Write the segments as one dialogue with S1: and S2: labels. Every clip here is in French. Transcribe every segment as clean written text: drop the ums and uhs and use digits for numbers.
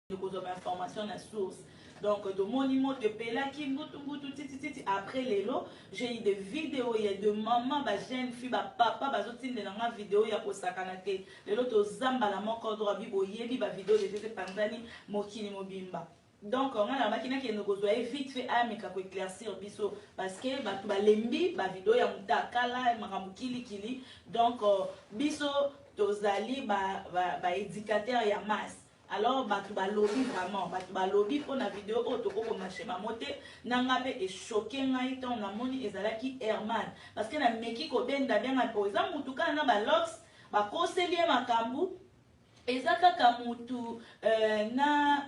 S1: information à source. Donc, de mon immo de Pelaki, après les lots, j'ai eu des vidéos, il y a de maman, bah, jeune fille, bah, papa, bah, zotine de la vidéo, il y a pour sakanate. Les lots, zamba, la moko, droit, bibo, yebi, bah, vidéo, de tete pandani, mokini, mobimba. Donc, on a la machine qui nous a vite fait, ah, mais qu'on éclaircir, biso, parce que, bah, tu vas lembi, bah, vidéo, ya muta, kala, maramukili, kili. Donc, biso, tozali, bah, éducateur, ya masse. Alors batu balobi vraiment batu balobi pour la vidéo otoko ko machema moté nanga pe e choqué ngai ton na moni ezalaki Herman parce que na meki ko benda bien pour exemple mutuka na ba lox ba koseli makambu ezaka ka mutu na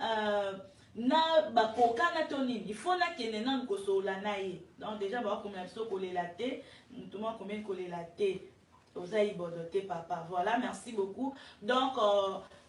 S1: ba kokana toni il faut na kene na kosola na ye donc déjà ba ko mla so ko le laté mutu ma combien ko le laté ozaï bodoté papa voilà merci beaucoup donc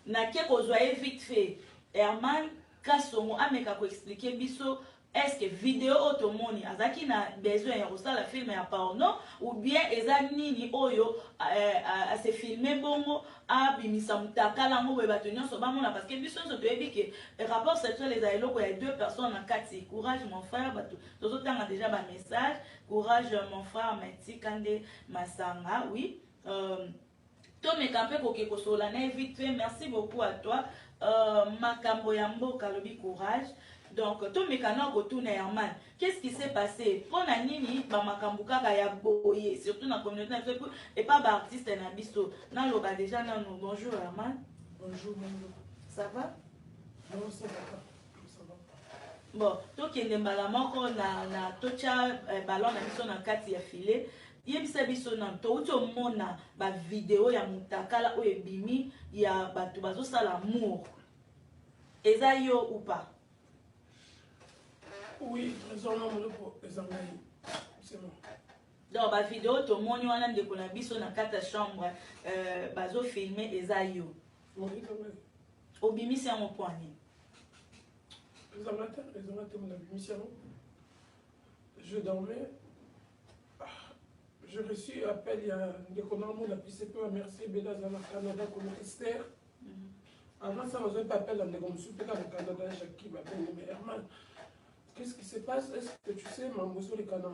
S1: nakie kozwaye vite fait Herman Kasongo ameka ko expliquer biso est-ce que vidéo otomoni azaki na besoin ya kosala film ya porno ou bien eza nini oyo a se filmer bongo abimisa mutakala ngo bato nyonso bamona parce que biso nso toyebi ke rapport sexuel eza eloko ya deux personnes en kati courage mon frère bato tozotanga déjà ba message courage mon frère Mati Kande Masanga oui Tome Kampé Kokeko Solane, vite fait, merci beaucoup à toi. Makambo Yambo Kalobi Courage. Donc, Tome Kana Kotoune Herman. Qu'est-ce qui s'est passé? Pour Nanini, Makambo Kaka Yaboye, surtout dans la communauté, et pas d'artiste Nabiso. Nan Loga déjà, non, bonjour Herman.
S2: Bonjour, bonjour.
S1: Ça va?
S2: Non, ça va pas. Ça va.
S1: Bon, toi qui es moko na tocha ballon na biso na kati ya filet. Yebisa biso na touti omona ba vidéo ya mutakala o ebimi ya bato bazo sala amour. Eza yo ou pas?
S2: Oui, raisonnons pour les amis. C'est bon.
S1: Donc ba vidéo to moni wana ndeko na biso na kata chambre bazo filmer eza yo.
S2: Oui, quand même.
S1: Obimi c'est un point.
S2: Les amateurs mon mission. Je dormais. J'ai reçu un appel, il y a des condamnements de la PCP à merci, Bédaz dans le Canada comme Esther. Avant ça, on n'a pas appelé dans le Canada, Jackie m'appelle, mais Herman, qu'est-ce qui se passe? Est-ce que tu sais, mon sur le Canada,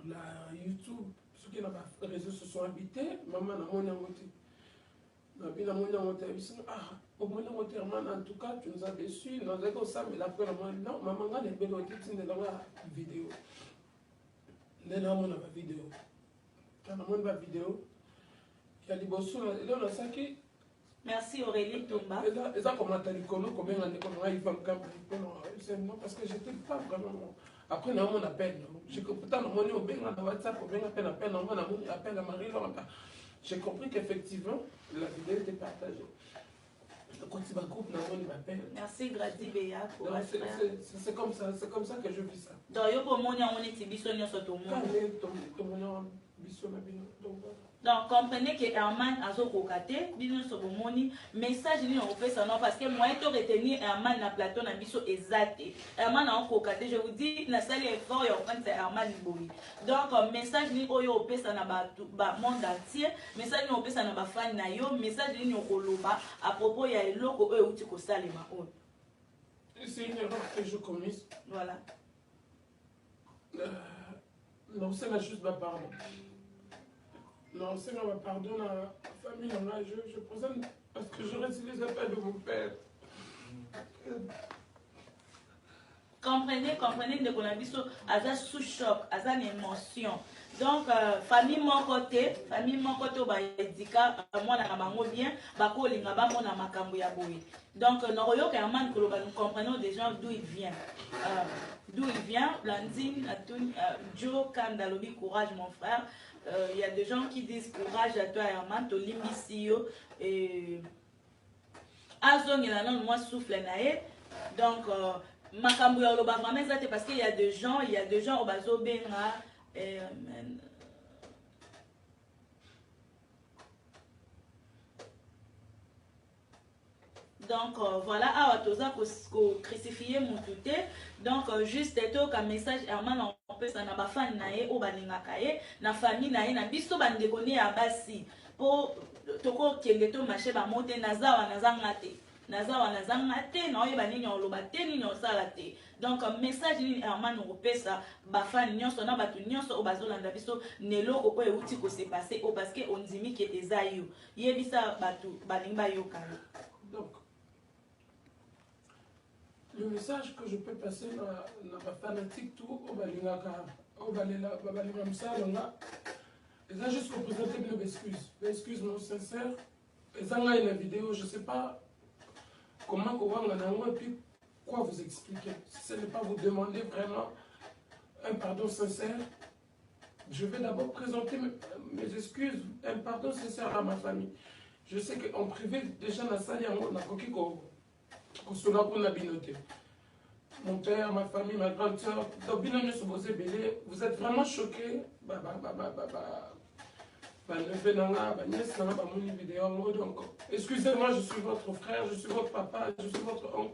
S2: la YouTube, ceux qui n'ont pas les réseaux se sont habités, maman n'a mon monté. Au moins, Herman, en tout cas, tu nous as déçus, nous avons dit ça, mais la première fois, non, maman a des belles dans la vidéo. Là, on a ma vidéo. Quand on a ma vidéo, il y a des bosses là, on a ça qui.
S1: Merci Aurélie Tomba.
S2: Et ça, comment t'as dit comment il va me camper? Non, parce que j'étais pas vraiment. Après, on appelle. J'ai compris, on a au WhatsApp, on appelle, on appelle à Marie. J'ai compris qu'effectivement, la vidéo était partagée. Quand il groupe, on m'appelle.
S1: Merci Grady Béa.
S2: C'est comme ça que je vis ça.
S1: Donc, il y a pour moi, on est tibissonné sur tout le monde. Donc, comprenez que Herman a zo kokate, bino so bomoni, message ni on fait ça non parce que moi to retenir Herman na plateau na biso exact. Herman a kokate, je vous dis na salle effort yo quand c'est Herman boy. Donc message ni oyo opé ça na ba monde entier, message ni opé ça na ba fan na yo, message ni okoloba à propos ya eloko oyo uti ko salema on.
S2: C'est une erreur que je commise.
S1: Voilà.
S2: Non, c'est juste ma pardon. Non, c'est ma pardon à la famille. Je présente parce que je reçu les appels de mon père.
S1: Comprenez de qu'on a vu ça sous choc, à une émotion. Donc, famille mon côté, bah édika, moi na kabango bien, bah ko linga ba mona makambo ya boy. Donc, noroyo que Herman Koloba, nous comprenons déjà d'où il vient. D'où il vient, Blandine, Joe, Kandalobi, courage mon frère. Il y a des gens qui disent courage à toi Herman, to limisio et azong il a non moi souffle nae. Donc makambo ya loba vraiment ça parce qu'il y a des gens au bazo benga amen. Donc voilà, à toza ko crucifier mon touté. Donc juste eto ka message Herman on peut ça na ba fan nae o balingaka ye na famille nae na biso bande kone ya basi po toko kenge to marché ba monter naza wa nazanga te. nazawa nazanga te na oyeba nini oloba te nini osala te. Donc message nini Herman opesa ba fan nyonso na batu nyonso o bazolanda biso neloko oyo euti ko se passer o parce que on dimi ke eza yo yebisa batu balinga yoka.
S2: Donc le message que je peux passer na ba fanatique tout o balingaka o balela balinga msalonga eza juste pour présenter mes excuses mon sincère. Et ça, là, la vidéo, je ne sais pas comment on va et puis quoi vous expliquer. Si ce n'est pas vous demander vraiment un pardon sincère, je vais d'abord présenter mes excuses, un pardon sincère à ma famille. Je sais qu'en privé, déjà, dans la salle, on a coquille qu'on soit pour la binoté. Mon père, ma famille, ma grande soeur, vous êtes vraiment choqués. Donc, excusez-moi, je suis votre frère, je suis votre papa, je suis votre oncle.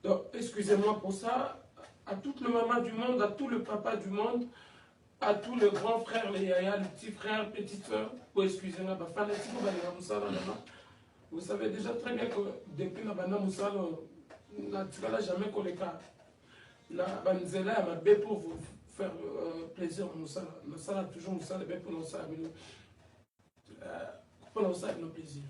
S2: Donc, excusez-moi pour ça. À toute le maman du monde, à tout le papa du monde, à tous les grands frères, les yaya, les petits frères, petites soeurs. Oh, excusez-moi, vous savez déjà très bien que depuis la bana Moussala, n'a jamais collé cas. La banzela m'a bé pour vous faire plaisir Moussala. Moussala toujours Moussala bé pour nous ça. Pour ça avec nos plaisirs.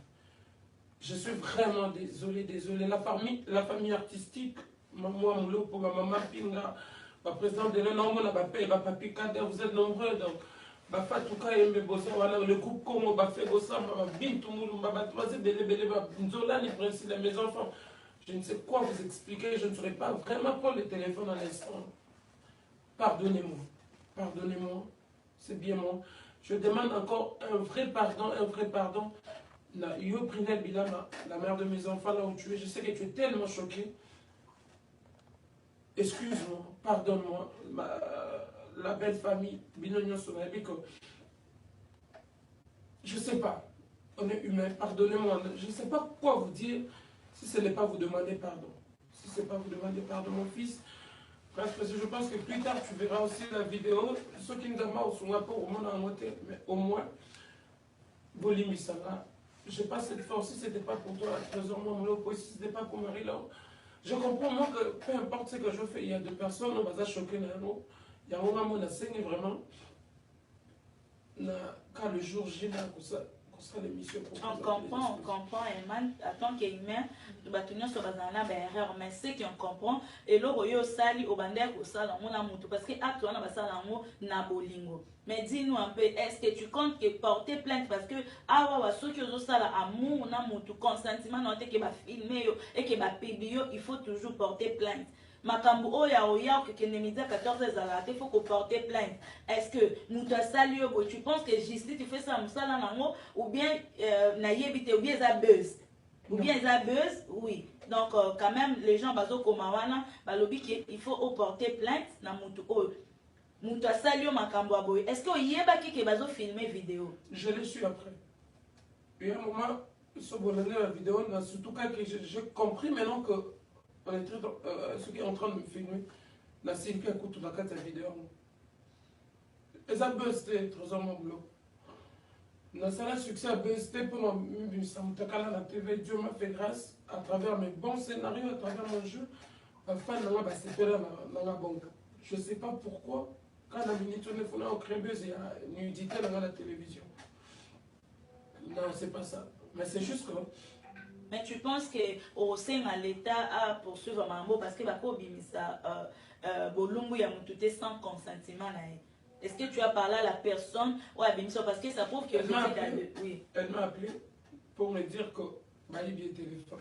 S2: Je suis vraiment désolé. La famille artistique, moi, pour ma maman Pinga, ma présidente de l'Enombo, ma papi Kader, vous êtes nombreux. Donc, ma Fatouka et le groupe Congo, ma fait Gossa, ma Bintou Moulou, ma Batoise, Bélé, ma Nzola, les principes, mes enfants. Je ne sais quoi vous expliquer, je ne saurais pas vraiment prendre le téléphone à l'instant. Pardonnez-moi, c'est bien moi. Je demande encore un vrai pardon. Yo Prinel Bilama, la mère de mes enfants là où tu es, je sais que tu es tellement choquée. Excuse-moi, pardonne-moi, la belle famille, Binognon Sonabi, que je ne sais pas, on est humain, pardonnez-moi, je ne sais pas quoi vous dire si ce n'est pas vous demander pardon. Si ce n'est pas vous demander pardon, mon fils. Parce que je pense que plus tard, tu verras aussi la vidéo. Ceux qui ne demandent pas au monde en moitié, mais au moins, Bolimi Sala. Je n'ai pas cette force, si ce n'était pas pour toi, Trésor Mamolo, si ce n'était pas pour Marie-Laure. Je comprends, moi, que peu importe ce que je fais, il y a des personnes, on va choquer les mots. Il y a un moment, on a saigné vraiment. Quand le jour J, ça.
S1: On comprend, Herman, en tant qu'humain, nous battons sur la erreur, mais ce qu'on comprend, et là, on sali au bandère au salon, on a moutou, parce que actuellement, on a salon, na bolingo. Mais dis-nous un peu, est-ce que tu comptes que porter plainte, parce que, ah, ouais, ceux qui ont ça, amour, on a moutou, consentement, on a été filmé, et que publié, il faut toujours porter plainte. Makambu oya que Kenemida 14 ezala il faut qu'on porte plainte. Est-ce que muta sali yo tu penses que justice tu fais ça musala nango ou bien na yebite ou bien ça buzz ou bien ça buzz oui. Donc quand même les gens bazo komawana balobi que il faut porter plainte na mutu o muta sali yo makambu aboy. Est-ce que yeba ki ke bazo filmer vidéo?
S2: Je l'ai su après. Il y a un moment sur la vidéo surtout quand j'ai compris maintenant que ceux qui sont en train de me filmer, la série qui écoute la carte vidéo. Et ça buzzé, Trésor Mamolo. Dans ça, succès a buzzé pour la TV. Dieu m'a fait grâce à travers mes bons scénarios, à travers mon jeu. Enfin, dans la banque. Je ne sais pas pourquoi, quand la minute on a créé buzz, il y a une nudité dans la télévision. Non, c'est pas ça. Mais c'est juste que.
S1: Mais tu penses que au sein de l'État a poursuivre Mambo parce que bako bimisa bolungu ya mutute sans consentement là. Est-ce que tu as parlé à la personne ou à bimisa parce que ça prouve que
S2: oui. Elle m'a appelé pour me dire que mali bien téléphone.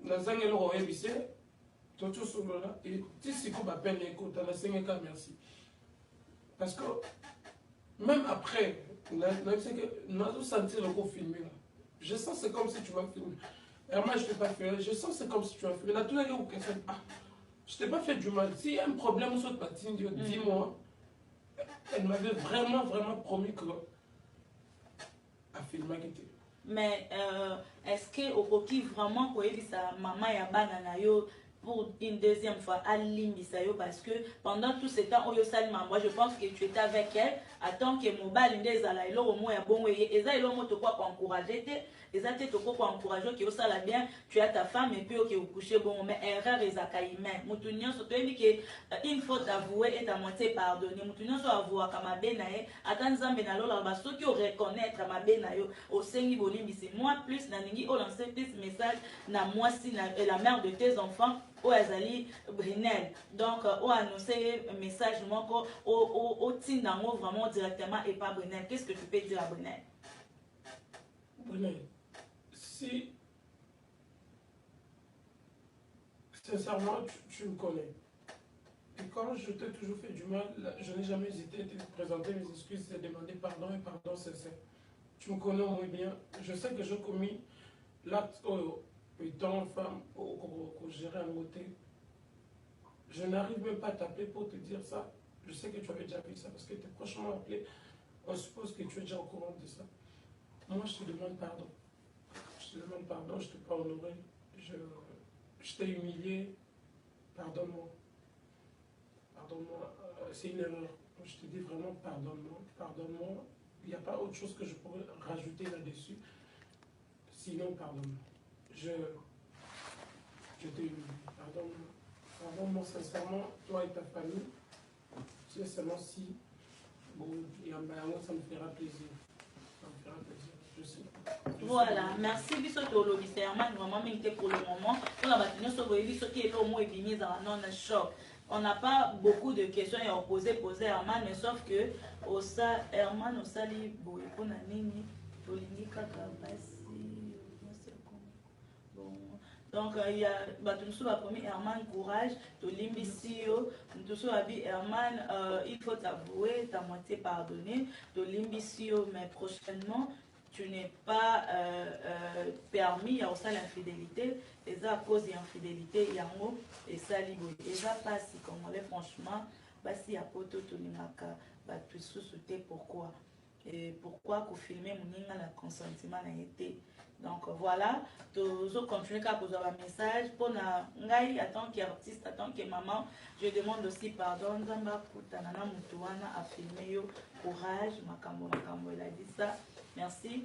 S2: Nazange le roye bise toto solo là et si ko ba peine écoute na sengeka merci. Parce que même après na sais que nous sentir le coup filmé là. Je sens c'est comme si tu m'as filmé. Herman, je ne t'ai pas fait. Je sens c'est comme si tu m'as filmé. Là, tout le monde je t'ai pas fait du mal. S'il y a un problème sur ta patine, dis-moi. Elle m'avait vraiment promis que à filmer.
S1: Mais est-ce que au Koki vraiment pour sa maman ya banana yo pour une deuxième fois à Limbisayo parce que pendant tout ce temps Oyo Salima moi je pense que tu étais avec elle attends que mobile ndezala ilo au moins bon et ça ilo moto quoi encourager Exactement, tu peux encourager que ça la bien, tu as ta femme et puis ok, vous couchez bon, mais erreur est à humain. Moutounion, surtout, il dit que une faute avouée est à moitié pardonnée. Moutounion, soit avoué comme ma benae, attends, Zambé nalo, là, ceux qui reconnaître ma benayo, au Sengi Bolimbi, c'est moi plus, Naningi, au lancer plus message, na moi si, la mère de tes enfants, au Azali Brinel. Donc, au annoncer un message, au Tindango vraiment directement et pas Brinel. Qu'est-ce que tu peux dire à Brinel?
S2: Brinel, si sincèrement tu me connais, et quand je t'ai toujours fait du mal, je n'ai jamais hésité à te présenter mes excuses et demander pardon et pardon sincère. Tu me connais au moins bien. Je sais que j'ai commis l'acte étant femme au gérer un côté. Je n'arrive même pas à t'appeler pour te dire ça. Je sais que tu avais déjà vu ça parce que tu es prochement appelé. On suppose que tu es déjà au courant de ça. Moi, je te demande pardon. Je te demande pardon, je ne t'ai pas honoré. Je t'ai humilié. Pardonne-moi. Pardonne-moi. C'est une erreur. Je te dis vraiment pardonne-moi. Pardonne-moi. Il n'y a pas autre chose que je pourrais rajouter là-dessus. Sinon, pardonne-moi. Je t'ai humilié. Pardonne-moi. Pardonne-moi sincèrement, toi et ta famille. C'est seulement si. Bon, ça me fera plaisir. Ça me fera plaisir. Je sais.
S1: Voilà, merci Bisoto Lobby Herman, vraiment mais pour le moment. On a battu sur ce qui est le mot et bien dans non choc. On n'a pas beaucoup de questions à poser Herman, mais sauf que au sa Herman au sali boy pour na nini tolingika kabasi. Donc, il y a tout le premier Herman courage, tu l'imbissio, tout le Herman, il faut t'avouer, ta moitié pardonner, tu l'imbissio, mais prochainement, tu n'es pas permis, il y a aussi l'infidélité, et ça à cause de l'infidélité, il y a un mot, et ça libre. Et ça passe, comme on l'est franchement, si il y a pas tout le monde, tu sous-souter pourquoi. Et pourquoi qu'on filmer mon le consentement n'a été. Donc voilà, je continue à poser un message pour Ngai, en tant qu'artiste, en tant que maman, je demande aussi pardon. Zamba Kutanana Mutuana a filmé courage, Makambo, il a dit ça. Merci.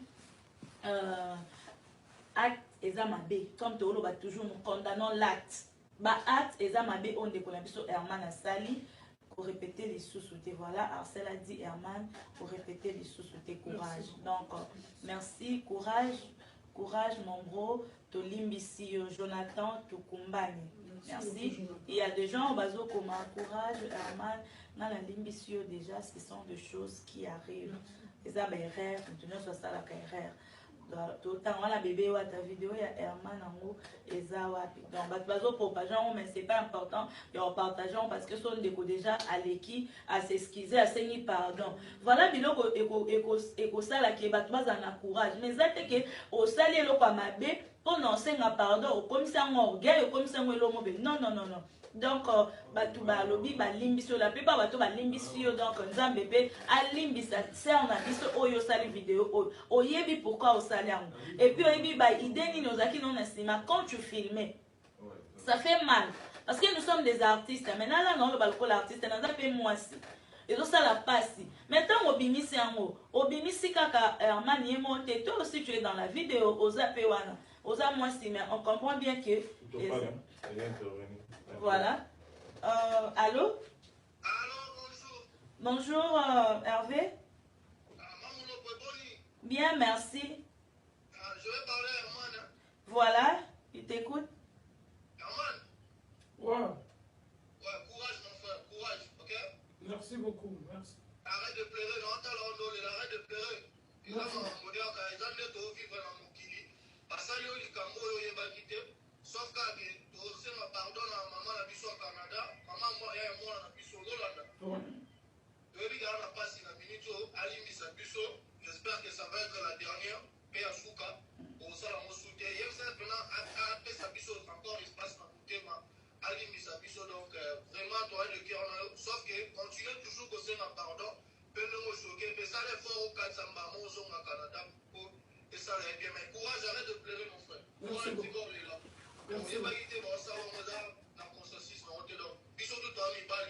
S1: Acte Ezamabe, comme Tolo va toujours nous condamnons l'acte. Acte Ezamabe, on décolle sur Herman Asali. Pour répéter les sous-soutés. Voilà, Arcel a dit Herman, pour répéter les sous-soutés, courage. Donc, merci, courage, mon bro, Tolimbisi, Jonathan, Tukumbani. Merci. Il y a des gens, Bazo, comme courage, Herman, dans la Limbisio, déjà, ce sont des choses qui arrivent. Les erreurs, maintenant, ça, ça, la carrière. Autant la bébé ou ta vidéo il y a Herman Ango et Zawapi donc bazo propageant mais c'est pas important et en partageant parce que son déco déjà à l'équipe à s'excuser à saigner pardon voilà biloko éco ça là qui bat en courage mais ça que au salé le quoi mabé pour non c'est un pardon comme ça un orgueil comme ça un lomo non donc batu ba lobi ba limbisio la plupart batu ba limbisio donc nzambe be a limbisa c'est on a biso oyo sali vidéo oyebi pourquoi au sali ango et puis oyebi ba idée ni nozaki non nasima quand tu filmais ça fait mal parce que nous sommes des artistes maintenant là non le balko l'artiste naza pe mwasi et ça la passe maintenant obimisi ango obimisi kaka Herman yemonte toi aussi tu es dans la vidéo ozape wana oza mwasi mais on comprend bien que voilà. Allô?
S3: Allô, bonjour.
S1: Bonjour, Hervé. Bien, merci.
S3: Je vais parler à Herman.
S1: Voilà, il t'écoute.
S3: Herman.
S2: Ouais.
S3: Ouais, courage, mon frère, courage, ok?
S2: Merci beaucoup, merci.
S3: Arrête de pleurer, arrête de pleurer. Il va m'en dire qu'ils ont vivre dans mon kili. Parce que les Cambodgiens, ils vont quitter. Sauf que tu as pardon à maman la biso au Canada, maman moi et moi la biso au Hollande. Tu as dit qu'on a passé la minute à l'imisa biso. J'espère que ça va être la dernière. Et à Souka, au salon au soutien. Il y a maintenant à sa biso encore espace dans le thème à l'imisa biso. Donc vraiment, tu as le cœur. Sauf que continue toujours que c'est un pardon. Peu de mots choqués. Mais ça les fort au Katsamba, au Canada. Et ça les bien. Mais courage, arrête de pleurer, mon frère. Courage, tu corps est là. On est pas quitté dans ça, on est dans le consensus, on est donc. Bisous tout à l'heure,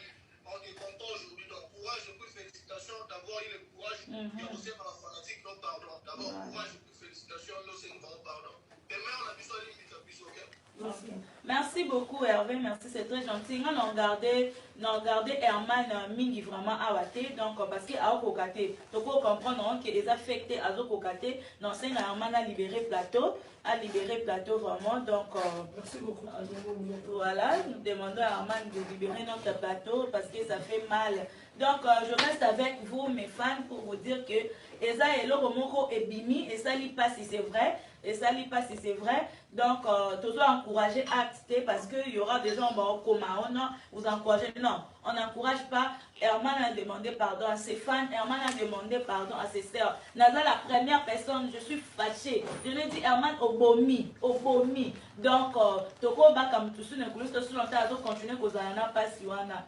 S3: on est content aujourd'hui. Donc, courage, beaucoup de félicitations d'avoir eu le courage de aussi à la fanatique. Donc, pardon. D'abord, courage et félicitations, nous c'est un grand pardon. Et mais on a besoin de limite à plus, ok?
S1: Okay. Merci beaucoup Hervé, merci, c'est très gentil. On a regardé Herman Mingi vraiment à Wate, donc parce qu'il a kokate. Donc on comprend qu'il est affecté à kokate. Donc c'est Herman a libéré plateau vraiment. Donc
S2: merci beaucoup.
S1: Voilà, nous demandons à Herman de libérer notre plateau parce que ça fait mal. Donc je reste avec vous mes fans pour vous dire que Eza et Loromoko et Bimi et ça lit pas si c'est vrai. Et ça lit pas si c'est vrai. Donc, toujours encourager à acter parce qu'il y aura des gens au coma. Vous encouragez. Non, on n'encourage pas. Herman a demandé pardon à ses fans. Herman a demandé pardon à ses sœurs. Naza, la première personne, je suis fâchée. Je lui ai dit Herman Obomi. Obomi. Donc, Toko Bakam Tusu Nekulusto Sulanta continuer Kozana Pasiwana.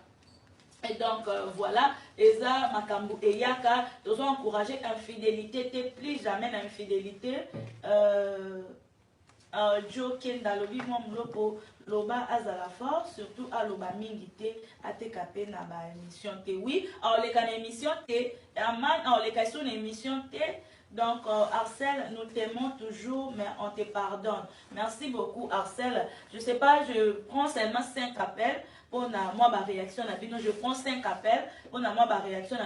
S1: Et donc voilà, Eza Makambu et Yaka, nous ont encouragé infidélité, plus jamais l'infidélité. Joe Kenda lobi moi mlopo loba azala fort, surtout à loba mingite à te capé na ba émission te. Oui, alors les canaux émission te, Herman, alors les questions d'émission te. Donc, Arcel, nous t'aimons toujours, mais on te pardonne. Merci beaucoup, Arcel. Je ne sais pas, je prends seulement 5 appels pour moi ma réaction. Je prends 5 appels pour moi ma réaction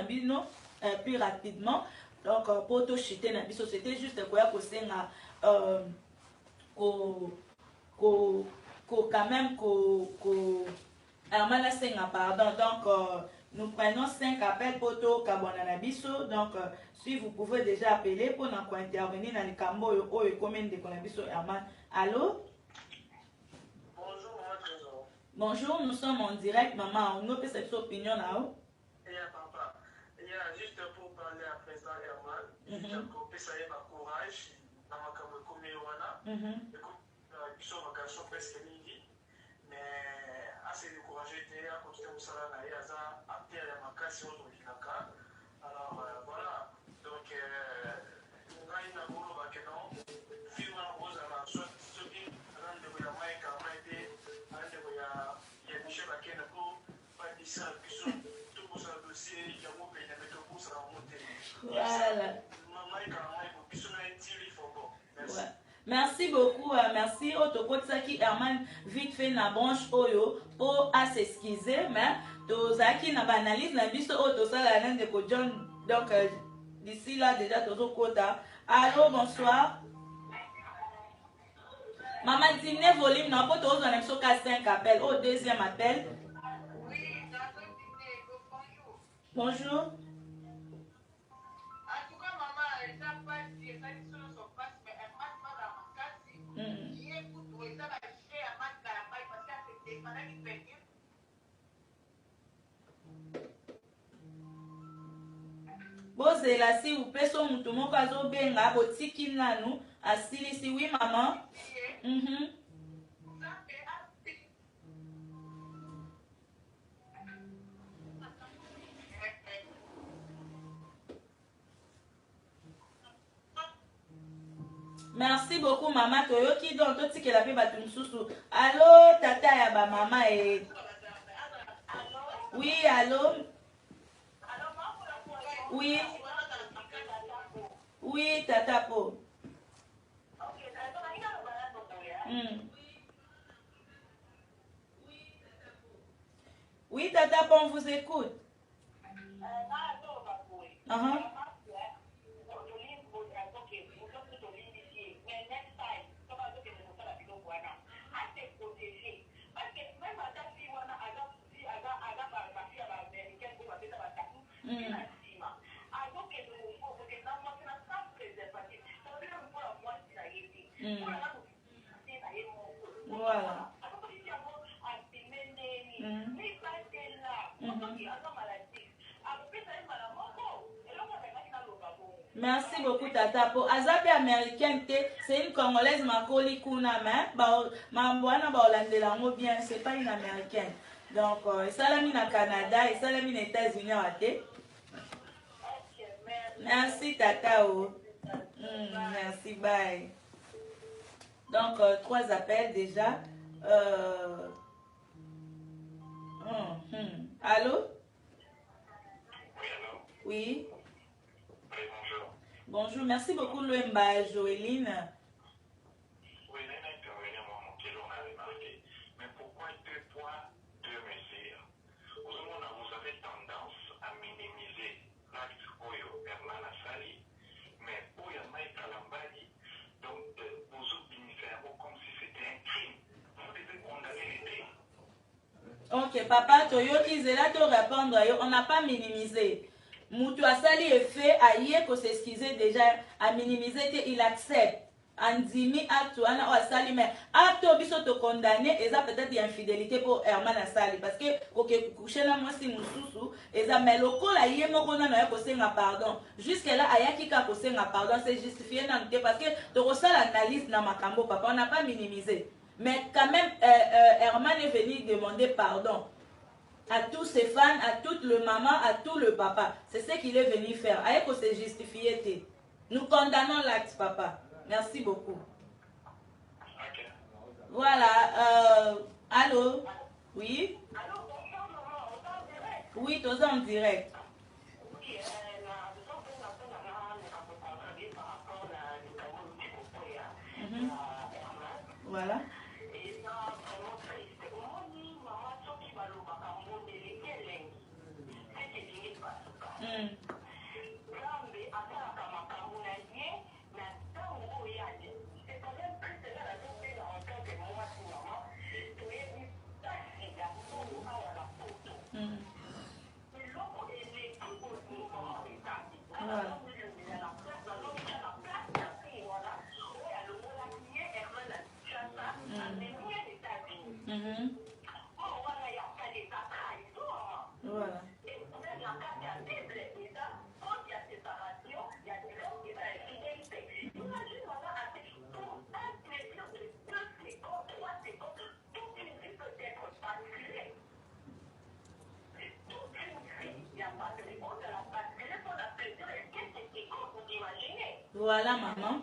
S1: plus rapidement. Donc, pour tout chuter, c'était juste quoi que c'est quand même Herman a pardon. Donc, nous prenons 5 appels pour tout Kabonanabiso. Donc, si vous pouvez déjà appeler pour nous intervenir dans le Cambo et combien de Konabiso Herman. Allô?
S3: Bonjour, maman Trésor.
S1: Bonjour, nous sommes en direct, maman. On a fait cette opinion là-haut.
S3: Et papa, il y a juste pour parler à présent Herman, juste pour essayer ma courage dans ma caméra. Écoute, ils sont en garçon presque midi, mais assez découragé, à continuer au salon, à terre à ma casse, alors voilà, donc nous avons une amour avec nous, film en rose à la soit ce qui rend de la main car maïté, il y a Michel Baken pour pas dire ça, tout pour ça dossier, il y a mon pays, mais tout pour ça remonter.
S1: Voilà.
S3: Maman et car maïté, pour qu'ils soient tirés, il faut bon. Merci.
S1: Merci beaucoup, merci Otokotaki Herman vite fait na branche Oyo pour s'excuser, mais Tozaki na analyse na biso Oto sala nande ko John, donc d'ici là déjà Tozo Kota. Allô, bonsoir. Maman dîner volume non pour Tozo na biso ka 5 appels au deuxième appel.
S4: Oui, bonjour.
S1: Bonjour. Bozela si vous plaît so mutu moko azobenga botiki nanu asilisi. Oui maman. Merci beaucoup maman toyoki donc totikela pe batu mususu. Allô tata ya ba mama et oui allô. Oui. Oui, Tata Po. Oui, Tata Po, on vous écoute. Voilà. Merci beaucoup Tata Po. Azabi américaine, c'est une congolaise Makoli Kuna, mais Mamboana Baolandela bien, c'est pas une américaine. Donc, ça l'a mis au Canada et ça l'a mis aux États-Unis. Merci Tata O. Merci, bye. Donc, 3 appels déjà. Allô?
S3: Oui, allô?
S1: Oui.
S3: Oui, bonjour.
S1: Bonjour, merci beaucoup Louemba Joéline.
S5: Oui, l'un intervenir, moi, mon kilo, on a remarqué. Mais pourquoi deux poids, deux mesures? Vous avez tendance à minimiser l'acte Oyo Herman Assali, mais Oyo Mike Kalambadi, donc vous obéissez comme si c'était un crime. Vous devez condamner les crimes.
S1: Ok, papa, Toyo, Isela, te répondre, on n'a pas minimisé. Moutou Assali est fait, aïe, qu'on s'excusait déjà, à minimiser, il accepte. Andimi acte ou Assali, mais acte biso te condamné, et ça peut-être une infidélité pour Herman Assali, parce que ok coucher là moi si mususu, et ça mais le col aïe mo kona na ko senga pardon. Jusque là ayaki ka ko senga pardon, c'est justifié dans le parce que tu ressens l'analyse dans Makambo, papa, on n'a pas minimisé. Mais quand même, Herman est venu demander pardon à tous ses fans, à toute le maman, à tout le papa. C'est ce qu'il est venu faire. Aïe que c'est justifié. Nous condamnons l'acte, papa. Merci beaucoup.
S5: Okay.
S1: Voilà. Allô? Oui?
S4: Allô, bonjour, maman, on est en direct.
S1: Oui, tous en direct.
S4: Oui,
S1: Voilà. Voilà. Voilà. Voilà, maman.